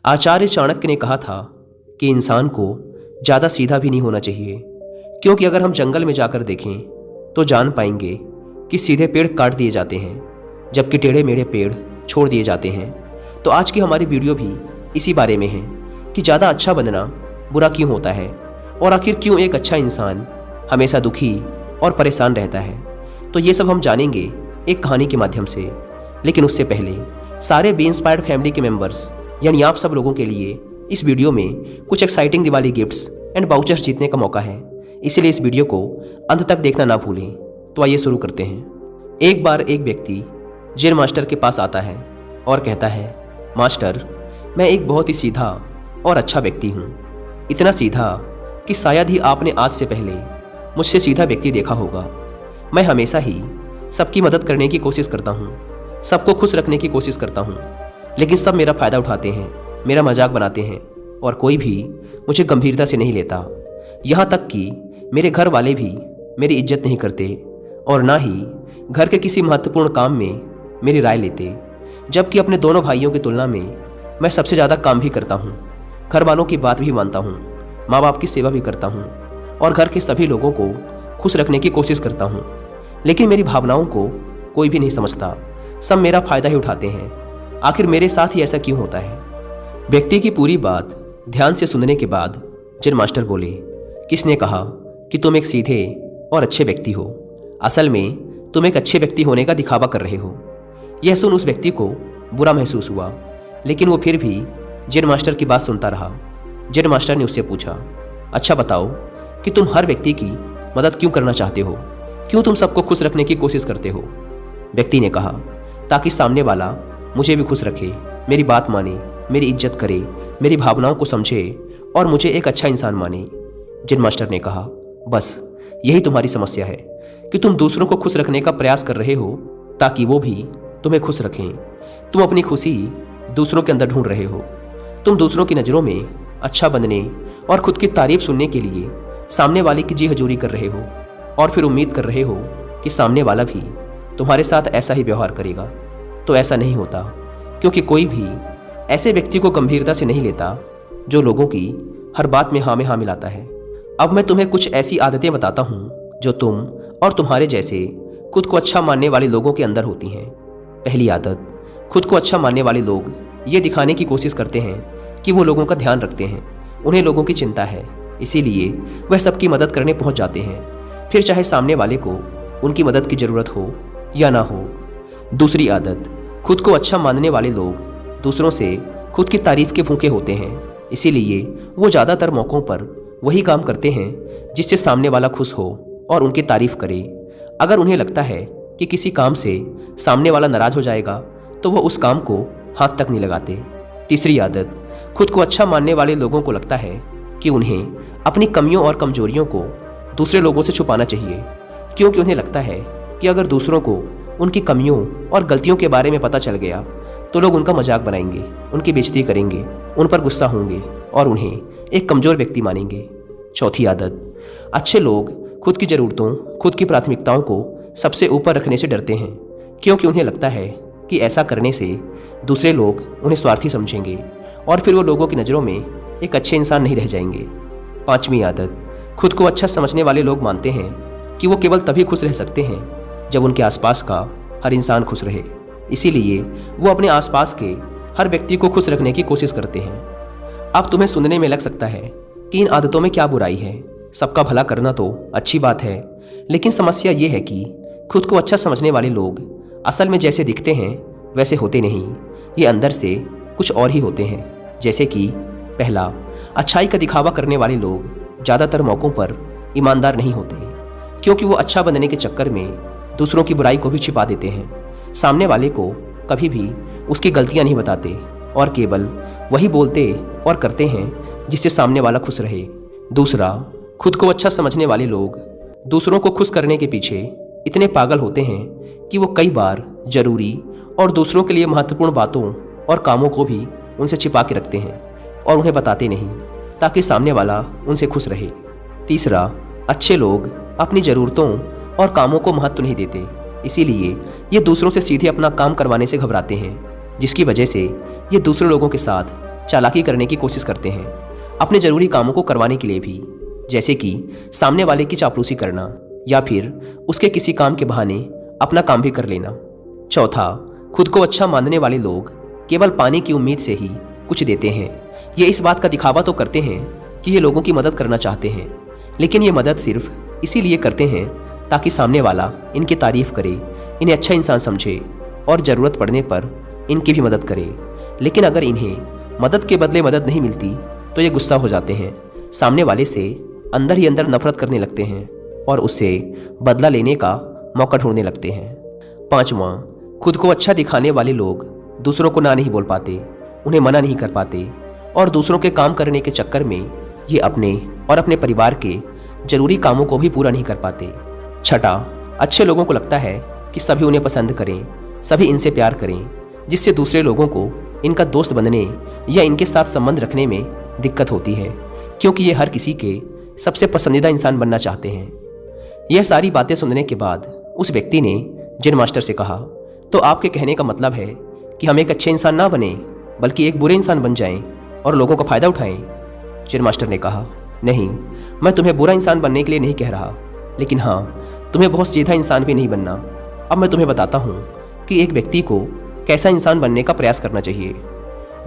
आचार्य चाणक्य ने कहा था कि इंसान को ज़्यादा सीधा भी नहीं होना चाहिए, क्योंकि अगर हम जंगल में जाकर देखें तो जान पाएंगे कि सीधे पेड़ काट दिए जाते हैं जबकि टेढ़े मेढ़े पेड़ छोड़ दिए जाते हैं। तो आज की हमारी वीडियो भी इसी बारे में है कि ज़्यादा अच्छा बनना बुरा क्यों होता है और आखिर क्यों एक अच्छा इंसान हमेशा दुखी और परेशान रहता है। तो ये सब हम जानेंगे एक कहानी के माध्यम से। लेकिन उससे पहले सारे बी इंस्पायर्ड फैमिली के मेंबर्स यानी आप सब लोगों के लिए इस वीडियो में कुछ exciting Diwali gifts and vouchers जीतने का मौका है, इसीलिए इस वीडियो को अंत तक देखना ना भूलें। तो आइए शुरू करते हैं। एक बार एक व्यक्ति जेन मास्टर के पास आता है और कहता है, मास्टर, मैं एक बहुत ही सीधा और अच्छा व्यक्ति हूँ। इतना सीधा कि शायद ही आपने आज से पहले मुझसे सीधा व्यक्ति देखा होगा। मैं हमेशा ही सबकी मदद करने की कोशिश करता हूँ, सबको खुश रखने की कोशिश करता हूँ, लेकिन सब मेरा फ़ायदा उठाते हैं, मेरा मजाक बनाते हैं और कोई भी मुझे गंभीरता से नहीं लेता। यहाँ तक कि मेरे घर वाले भी मेरी इज्जत नहीं करते और ना ही घर के किसी महत्वपूर्ण काम में मेरी राय लेते, जबकि अपने दोनों भाइयों की तुलना में मैं सबसे ज़्यादा काम भी करता हूँ, घर वालों की बात भी मानता हूँ, माँ बाप की सेवा भी करता हूँ और घर के सभी लोगों को खुश रखने की कोशिश करता हूँ। लेकिन मेरी भावनाओं को कोई भी नहीं समझता, सब मेरा फ़ायदा ही उठाते हैं। आखिर मेरे साथ ही ऐसा क्यों होता है? व्यक्ति की पूरी बात ध्यान से सुनने के बाद जेन मास्टर बोले, किसने कहा कि तुम एक सीधे और अच्छे व्यक्ति हो? असल में तुम एक अच्छे व्यक्ति होने का दिखावा कर रहे हो। यह सुन उस व्यक्ति को बुरा महसूस हुआ, लेकिन वो फिर भी जेन मास्टर की बात सुनता रहा। जेन मास्टर ने उससे पूछा, अच्छा बताओ कि तुम हर व्यक्ति की मदद क्यों करना चाहते हो? क्यों तुम सबको खुश रखने की कोशिश करते हो? व्यक्ति ने कहा, ताकि सामने वाला मुझे भी खुश रखे, मेरी बात माने, मेरी इज्जत करे, मेरी भावनाओं को समझे और मुझे एक अच्छा इंसान माने। जेन मास्टर ने कहा, बस यही तुम्हारी समस्या है कि तुम दूसरों को खुश रखने का प्रयास कर रहे हो ताकि वो भी तुम्हें खुश रखें। तुम अपनी खुशी दूसरों के अंदर ढूंढ रहे हो। तुम दूसरों की नज़रों में अच्छा बनने और खुद की तारीफ सुनने के लिए सामने वाले की जी हजूरी कर रहे हो और फिर उम्मीद कर रहे हो कि सामने वाला भी तुम्हारे साथ ऐसा ही व्यवहार करेगा। तो ऐसा नहीं होता, क्योंकि कोई भी ऐसे व्यक्ति को गंभीरता से नहीं लेता जो लोगों की हर बात में हाँ में हाँ मिलाता है। अब मैं तुम्हें कुछ ऐसी आदतें बताता हूँ जो तुम और तुम्हारे जैसे खुद को अच्छा मानने वाले लोगों के अंदर होती हैं। पहली आदत, खुद को अच्छा मानने वाले लोग ये दिखाने की कोशिश करते हैं कि वो लोगों का ध्यान रखते हैं, उन्हें लोगों की चिंता है, इसीलिए वह सबकी मदद करने पहुँच जाते हैं, फिर चाहे सामने वाले को उनकी मदद की ज़रूरत हो या ना हो। दूसरी आदत, खुद को अच्छा मानने वाले लोग दूसरों से खुद की तारीफ के भूखे होते हैं, इसीलिए वो ज़्यादातर मौक़ों पर वही काम करते हैं जिससे सामने वाला खुश हो और उनकी तारीफ करे। अगर उन्हें लगता है कि किसी काम से सामने वाला नाराज़ हो जाएगा तो वो उस काम को हाथ तक नहीं लगाते। तीसरी आदत, खुद को अच्छा मानने वाले लोगों को लगता है कि उन्हें अपनी कमियों और कमजोरियों को दूसरे लोगों से छुपाना चाहिए, क्योंकि उन्हें लगता है कि अगर दूसरों को उनकी कमियों और गलतियों के बारे में पता चल गया तो लोग उनका मजाक बनाएंगे, उनकी बेइज्जती करेंगे, उन पर गुस्सा होंगे और उन्हें एक कमज़ोर व्यक्ति मानेंगे। चौथी आदत, अच्छे लोग खुद की ज़रूरतों, खुद की प्राथमिकताओं को सबसे ऊपर रखने से डरते हैं, क्योंकि उन्हें लगता है कि ऐसा करने से दूसरे लोग उन्हें स्वार्थी समझेंगे और फिर वो लोगों की नज़रों में एक अच्छे इंसान नहीं रह जाएंगे। पाँचवीं आदत, खुद को अच्छा समझने वाले लोग मानते हैं कि वो केवल तभी खुश रह सकते हैं जब उनके आसपास का हर इंसान खुश रहे, इसीलिए वो अपने आसपास के हर व्यक्ति को खुश रखने की कोशिश करते हैं। अब तुम्हें सुनने में लग सकता है कि इन आदतों में क्या बुराई है, सबका भला करना तो अच्छी बात है, लेकिन समस्या ये है कि खुद को अच्छा समझने वाले लोग असल में जैसे दिखते हैं वैसे होते नहीं, ये अंदर से कुछ और ही होते हैं। जैसे कि पहला, अच्छाई का दिखावा करने वाले लोग ज़्यादातर मौक़ों पर ईमानदार नहीं होते, क्योंकि वो अच्छा बनने के चक्कर में दूसरों की बुराई को भी छिपा देते हैं, सामने वाले को कभी भी उसकी गलतियां नहीं बताते और केवल वही बोलते और करते हैं जिससे सामने वाला खुश रहे। दूसरा, खुद को अच्छा समझने वाले लोग दूसरों को खुश करने के पीछे इतने पागल होते हैं कि वो कई बार ज़रूरी और दूसरों के लिए महत्वपूर्ण बातों और कामों को भी उनसे छिपा के रखते हैं और उन्हें बताते नहीं, ताकि सामने वाला उनसे खुश रहे। तीसरा, अच्छे लोग अपनी ज़रूरतों और कामों को महत्व नहीं देते, इसीलिए ये दूसरों से सीधे अपना काम करवाने से घबराते हैं, जिसकी वजह से ये दूसरे लोगों के साथ चालाकी करने की कोशिश करते हैं, अपने ज़रूरी कामों को करवाने के लिए भी, जैसे कि सामने वाले की चापलूसी करना या फिर उसके किसी काम के बहाने अपना काम भी कर लेना। चौथा, खुद को अच्छा मानने वाले लोग केवल पाने की उम्मीद से ही कुछ देते हैं। ये इस बात का दिखावा तो करते हैं कि ये लोगों की मदद करना चाहते हैं, लेकिन ये मदद सिर्फ इसीलिए करते हैं ताकि सामने वाला इनकी तारीफ करे, इन्हें अच्छा इंसान समझे और ज़रूरत पड़ने पर इनकी भी मदद करे। लेकिन अगर इन्हें मदद के बदले मदद नहीं मिलती तो ये गुस्सा हो जाते हैं, सामने वाले से अंदर ही अंदर नफरत करने लगते हैं और उससे बदला लेने का मौका ढूंढने लगते हैं। पांचवा, खुद को अच्छा दिखाने वाले लोग दूसरों को ना नहीं बोल पाते, उन्हें मना नहीं कर पाते और दूसरों के काम करने के चक्कर में ये अपने और अपने परिवार के जरूरी कामों को भी पूरा नहीं कर पाते। छठा, अच्छे लोगों को लगता है कि सभी उन्हें पसंद करें, सभी इनसे प्यार करें, जिससे दूसरे लोगों को इनका दोस्त बनने या इनके साथ संबंध रखने में दिक्कत होती है, क्योंकि ये हर किसी के सबसे पसंदीदा इंसान बनना चाहते हैं। यह सारी बातें सुनने के बाद उस व्यक्ति ने जेन मास्टर से कहा, तो आपके कहने का मतलब है कि हम एक अच्छे इंसान ना बने बल्कि एक बुरे इंसान बन जाएं और लोगों का फ़ायदा उठाएं? जेन मास्टर ने कहा, नहीं, मैं तुम्हें बुरा इंसान बनने के लिए नहीं कह रहा, लेकिन हाँ, तुम्हें बहुत सीधा इंसान भी नहीं बनना। अब मैं तुम्हें बताता हूँ कि एक व्यक्ति को कैसा इंसान बनने का प्रयास करना चाहिए।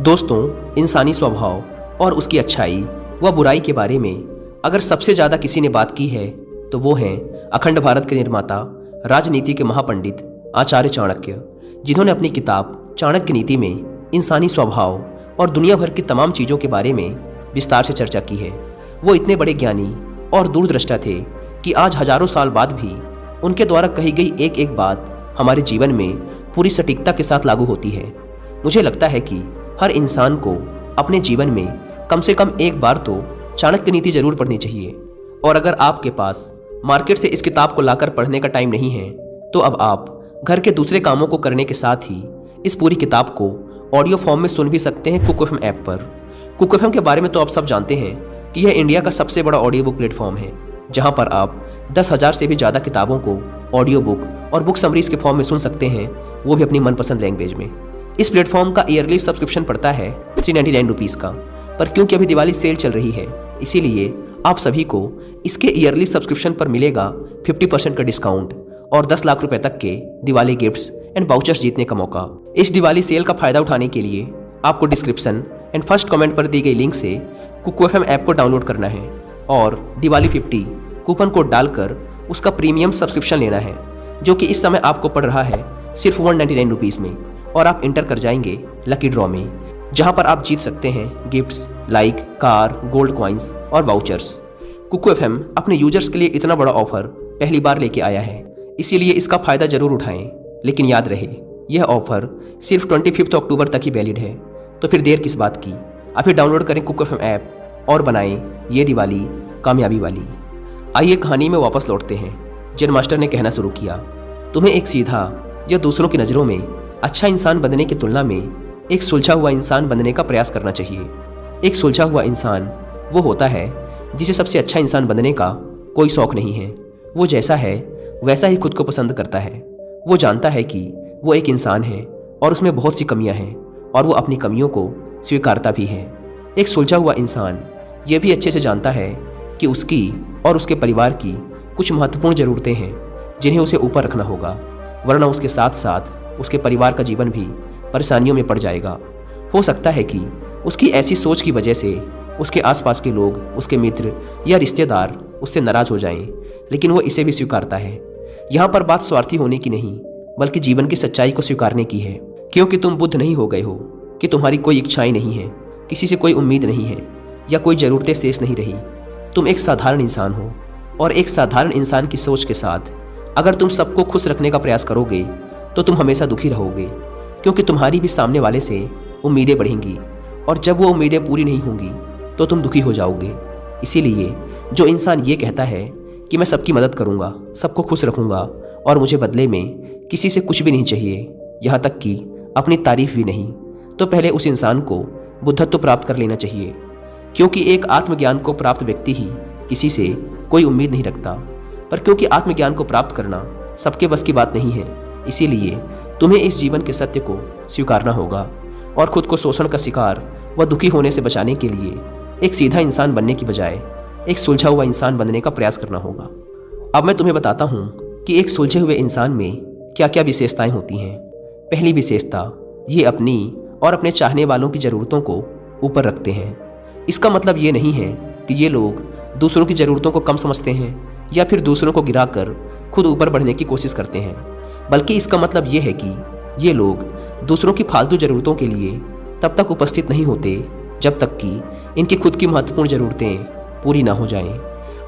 दोस्तों, इंसानी स्वभाव और उसकी अच्छाई व बुराई के बारे में अगर सबसे ज़्यादा किसी ने बात की है तो वो हैं अखंड भारत के निर्माता, राजनीति के महापंडित आचार्य चाणक्य, जिन्होंने अपनी किताब चाणक्य नीति में इंसानी स्वभाव और दुनिया भर की तमाम चीज़ों के बारे में विस्तार से चर्चा की है। वो इतने बड़े ज्ञानी और दूरदृष्टा थे कि आज हजारों साल बाद भी उनके द्वारा कही गई एक एक बात हमारे जीवन में पूरी सटीकता के साथ लागू होती है। मुझे लगता है कि हर इंसान को अपने जीवन में कम से कम एक बार तो चाणक्य नीति जरूर पढ़नी चाहिए। और अगर आपके पास मार्केट से इस किताब को लाकर पढ़ने का टाइम नहीं है तो अब आप घर के दूसरे कामों को करने के साथ ही इस पूरी किताब को ऑडियो फॉर्म में सुन भी सकते हैं कुक एफएम ऐप पर। कुक एफएम के बारे में तो आप सब जानते हैं कि यह इंडिया का सबसे बड़ा ऑडियो बुक प्लेटफॉर्म है, जहां पर आप 10,000 से भी ज़्यादा किताबों को ऑडियो बुक और बुक समरीज के फॉर्म में सुन सकते हैं, वो भी अपनी मनपसंद लैंग्वेज में। इस प्लेटफॉर्म का ईयरली सब्सक्रिप्शन पड़ता है 399 रुपीज़ का, पर क्योंकि अभी दिवाली सेल चल रही है इसीलिए आप सभी को इसके ईयरली सब्सक्रिप्शन पर मिलेगा 50% का डिस्काउंट और 10 लाख रुपए तक के दिवाली गिफ्ट्स एंड वाउचर्स जीतने का मौका। इस दिवाली सेल का फायदा उठाने के लिए आपको डिस्क्रिप्शन एंड फर्स्ट कमेंट पर दी गई लिंक से कुक एफएम ऐप को डाउनलोड करना है और दिवाली 50 कूपन कोड डालकर उसका प्रीमियम सब्सक्रिप्शन लेना है, जो कि इस समय आपको पड़ रहा है सिर्फ 199 रुपीज़ में, और आप इंटर कर जाएंगे लकी ड्रॉ में, जहां पर आप जीत सकते हैं gifts like car, gold coins और वाउचर्स। कुक एफएम अपने यूजर्स के लिए इतना बड़ा ऑफर पहली बार लेके आया है, इसीलिए इसका फ़ायदा ज़रूर उठाएं। लेकिन याद रहे, यह ऑफर सिर्फ 25 अक्टूबर तक ही वैलिड है, तो फिर देर किस बात की। अभी डाउनलोड करें कुक एफएम ऐप और बनाएं ये दिवाली कामयाबी वाली। आइए कहानी में वापस लौटते हैं। जेन मास्टर ने कहना शुरू किया, तुम्हें एक सीधा या दूसरों की नज़रों में अच्छा इंसान बनने की तुलना में एक सुलझा हुआ इंसान बनने का प्रयास करना चाहिए। एक सुलझा हुआ इंसान वो होता है जिसे सबसे अच्छा इंसान बनने का कोई शौक़ नहीं है। वो जैसा है वैसा ही खुद को पसंद करता है। वो जानता है कि वो एक इंसान है और उसमें बहुत सी कमियां हैं और वो अपनी कमियों को स्वीकारता भी है। एक सुलझा हुआ इंसान ये भी अच्छे से जानता है कि उसकी और उसके परिवार की कुछ महत्वपूर्ण ज़रूरतें हैं जिन्हें उसे ऊपर रखना होगा, वरना उसके साथ साथ उसके परिवार का जीवन भी परेशानियों में पड़ जाएगा। हो सकता है कि उसकी ऐसी सोच की वजह से उसके आसपास के लोग, उसके मित्र या रिश्तेदार उससे नाराज़ हो जाएं, लेकिन वो इसे भी स्वीकारता है। यहाँ पर बात स्वार्थी होने की नहीं बल्कि जीवन की सच्चाई को स्वीकारने की है, क्योंकि तुम बुद्ध नहीं हो गए हो कि तुम्हारी कोई इच्छाएं नहीं है, किसी से कोई उम्मीद नहीं है या कोई ज़रूरतें शेष नहीं रही। तुम एक साधारण इंसान हो और एक साधारण इंसान की सोच के साथ अगर तुम सबको खुश रखने का प्रयास करोगे तो तुम हमेशा दुखी रहोगे, क्योंकि तुम्हारी भी सामने वाले से उम्मीदें बढ़ेंगी और जब वो उम्मीदें पूरी नहीं होंगी तो तुम दुखी हो जाओगे। इसीलिए जो इंसान ये कहता है कि मैं सबकी मदद करूँगा, सबको खुश रखूँगा और मुझे बदले में किसी से कुछ भी नहीं चाहिए, यहाँ तक कि अपनी तारीफ भी नहीं, तो पहले उस इंसान को बुद्धत्व प्राप्त कर लेना चाहिए, क्योंकि एक आत्मज्ञान को प्राप्त व्यक्ति ही किसी से कोई उम्मीद नहीं रखता। पर क्योंकि आत्मज्ञान को प्राप्त करना सबके बस की बात नहीं है, इसीलिए तुम्हें इस जीवन के सत्य को स्वीकारना होगा और खुद को शोषण का शिकार वह दुखी होने से बचाने के लिए एक सीधा इंसान बनने की बजाय एक सुलझा हुआ इंसान बनने का प्रयास करना होगा। अब मैं तुम्हें बताता हूँ कि एक सुलझे हुए इंसान में क्या क्या विशेषताएं होती हैं। पहली विशेषता, ये अपनी और अपने चाहने वालों की ज़रूरतों को ऊपर रखते हैं। इसका मतलब ये नहीं है कि ये लोग दूसरों की ज़रूरतों को कम समझते हैं या फिर दूसरों को गिराकर खुद ऊपर बढ़ने की कोशिश करते हैं, बल्कि इसका मतलब ये है कि ये लोग दूसरों की फालतू ज़रूरतों के लिए तब तक उपस्थित नहीं होते जब तक कि इनकी खुद की महत्वपूर्ण ज़रूरतें पूरी ना हो जाएं।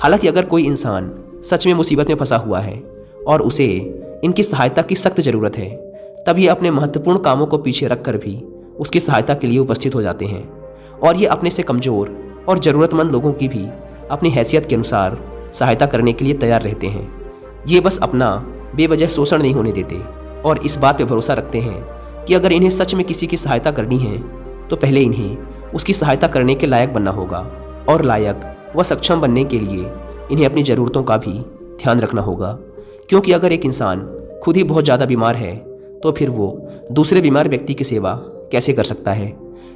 हालांकि अगर कोई इंसान सच में मुसीबत में फंसा हुआ है और उसे इनकी सहायता की सख्त ज़रूरत है, तब ये अपने महत्वपूर्ण कामों को पीछे रख कर भी उसकी सहायता के लिए उपस्थित हो जाते हैं और ये अपने से कमज़ोर और ज़रूरतमंद लोगों की भी अपनी हैसियत के अनुसार सहायता करने के लिए तैयार रहते हैं। ये बस अपना बेवजह शोषण नहीं होने देते और इस बात पे भरोसा रखते हैं कि अगर इन्हें सच में किसी की सहायता करनी है तो पहले इन्हें उसकी सहायता करने के लायक बनना होगा और लायक व सक्षम बनने के लिए इन्हें अपनी ज़रूरतों का भी ध्यान रखना होगा। क्योंकि अगर एक इंसान खुद ही बहुत ज़्यादा बीमार है तो फिर वो दूसरे बीमार व्यक्ति की सेवा कैसे कर सकता है।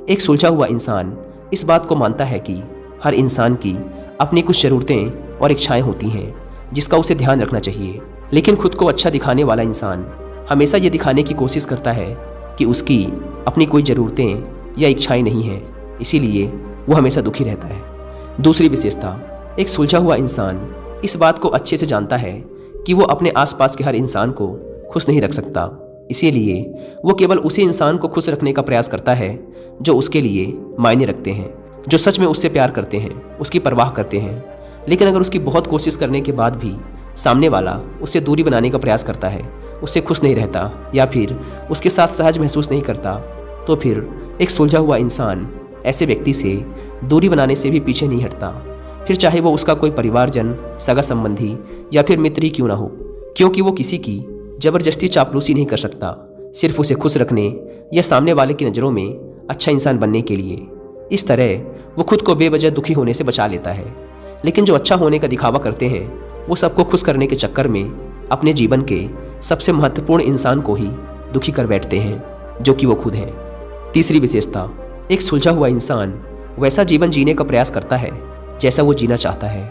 एक सुलझा हुआ इंसान इस बात को मानता है कि हर इंसान की अपनी कुछ ज़रूरतें और इच्छाएं होती हैं जिसका उसे ध्यान रखना चाहिए, लेकिन खुद को अच्छा दिखाने वाला इंसान हमेशा ये दिखाने की कोशिश करता है कि उसकी अपनी कोई ज़रूरतें या इच्छाएं नहीं हैं, इसीलिए वो हमेशा दुखी रहता है। दूसरी विशेषता, एक सुलझा हुआ इंसान इस बात को अच्छे से जानता है कि वो अपने आसपास के हर इंसान को खुश नहीं रख सकता, इसीलिए वो केवल उसी इंसान को खुश रखने का प्रयास करता है जो उसके लिए मायने रखते हैं, जो सच में उससे प्यार करते हैं, उसकी परवाह करते हैं। लेकिन अगर उसकी बहुत कोशिश करने के बाद भी सामने वाला उससे दूरी बनाने का प्रयास करता है, उससे खुश नहीं रहता या फिर उसके साथ सहज महसूस नहीं करता, तो फिर एक सुलझा हुआ इंसान ऐसे व्यक्ति से दूरी बनाने से भी पीछे नहीं हटता, फिर चाहे वो उसका कोई परिवारजन, सगा संबंधी या फिर मित्र ही क्यों ना हो, क्योंकि वो किसी की ज़बरदस्ती चापलूसी नहीं कर सकता, सिर्फ उसे खुश रखने या सामने वाले की नज़रों में अच्छा इंसान बनने के लिए। इस तरह वो खुद को बेवजह दुखी होने से बचा लेता है। लेकिन जो अच्छा होने का दिखावा करते हैं वो सबको खुश करने के चक्कर में अपने जीवन के सबसे महत्वपूर्ण इंसान को ही दुखी कर बैठते हैं, जो कि वो खुद हैं। तीसरी विशेषता, एक सुलझा हुआ इंसान वैसा जीवन जीने का प्रयास करता है जैसा वो जीना चाहता है।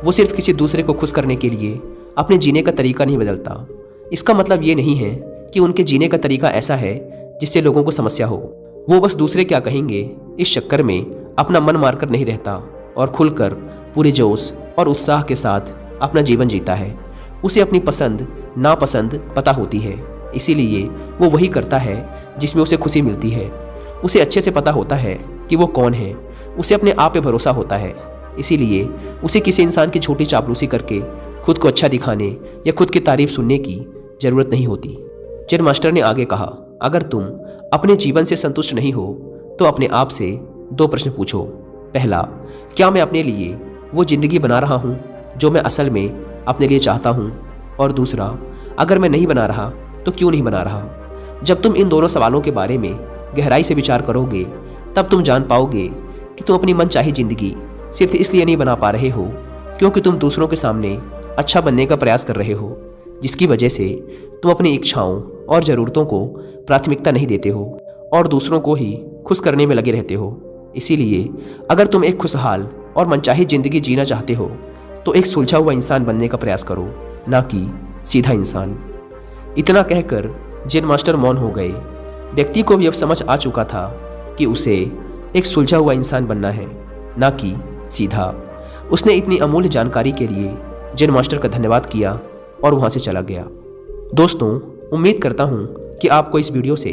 वो सिर्फ किसी दूसरे को खुश करने के लिए अपने जीने का तरीका नहीं बदलता। इसका मतलब ये नहीं है कि उनके जीने का तरीका ऐसा है जिससे लोगों को समस्या हो। वो बस दूसरे क्या कहेंगे इस चक्कर में अपना मन मारकर नहीं रहता और खुलकर पूरे जोश और उत्साह के साथ अपना जीवन जीता है। उसे अपनी पसंद नापसंद पता होती है, इसीलिए वो वही करता है जिसमें उसे खुशी मिलती है। उसे अच्छे से पता होता है कि वो कौन है, उसे अपने आप पे भरोसा होता है, इसीलिए उसे किसी इंसान की छोटी चापलूसी करके खुद को अच्छा दिखाने या खुद की तारीफ सुनने की ज़रूरत नहीं होती। जेन मास्टर ने आगे कहा, अगर तुम अपने जीवन से संतुष्ट नहीं हो तो अपने आप से 2 प्रश्न पूछो। पहला, क्या मैं अपने लिए वो ज़िंदगी बना रहा हूँ जो मैं असल में अपने लिए चाहता हूँ? और दूसरा, अगर मैं नहीं बना रहा तो क्यों नहीं बना रहा? जब तुम इन दोनों सवालों के बारे में गहराई से विचार करोगे तब तुम जान पाओगे कि तुम अपनी मनचाही ज़िंदगी सिर्फ इसलिए नहीं बना पा रहे हो क्योंकि तुम दूसरों के सामने अच्छा बनने का प्रयास कर रहे हो, जिसकी वजह से तुम अपनी इच्छाओं और ज़रूरतों को प्राथमिकता नहीं देते हो और दूसरों को ही खुश करने में लगे रहते हो। इसीलिए अगर तुम एक खुशहाल और मनचाही ज़िंदगी जीना चाहते हो तो एक सुलझा हुआ इंसान बनने का प्रयास करो, ना कि सीधा इंसान। इतना कहकर जेन मास्टर मौन हो गए। व्यक्ति को भी अब समझ आ चुका था कि उसे एक सुलझा हुआ इंसान बनना है, ना कि सीधा। उसने इतनी अमूल्य जानकारी के लिए जेन मास्टर का धन्यवाद किया और वहाँ से चला गया। दोस्तों, उम्मीद करता हूँ कि आपको इस वीडियो से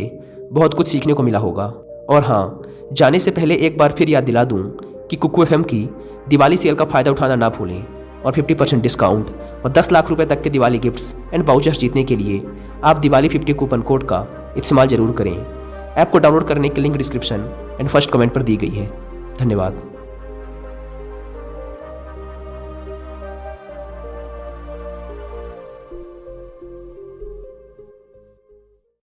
बहुत कुछ सीखने को मिला होगा। और हाँ, जाने से पहले एक बार फिर याद दिला दूँ कि कुकू FM की दिवाली सेल का फ़ायदा उठाना ना भूलें और 50% डिस्काउंट और 10 लाख रुपए तक के दिवाली गिफ्ट्स एंड वाउचर्स जीतने के लिए आप दिवाली 50 कूपन कोड का इस्तेमाल जरूर करें। ऐप को डाउनलोड करने की link description and first comment पर दी गई है। धन्यवाद।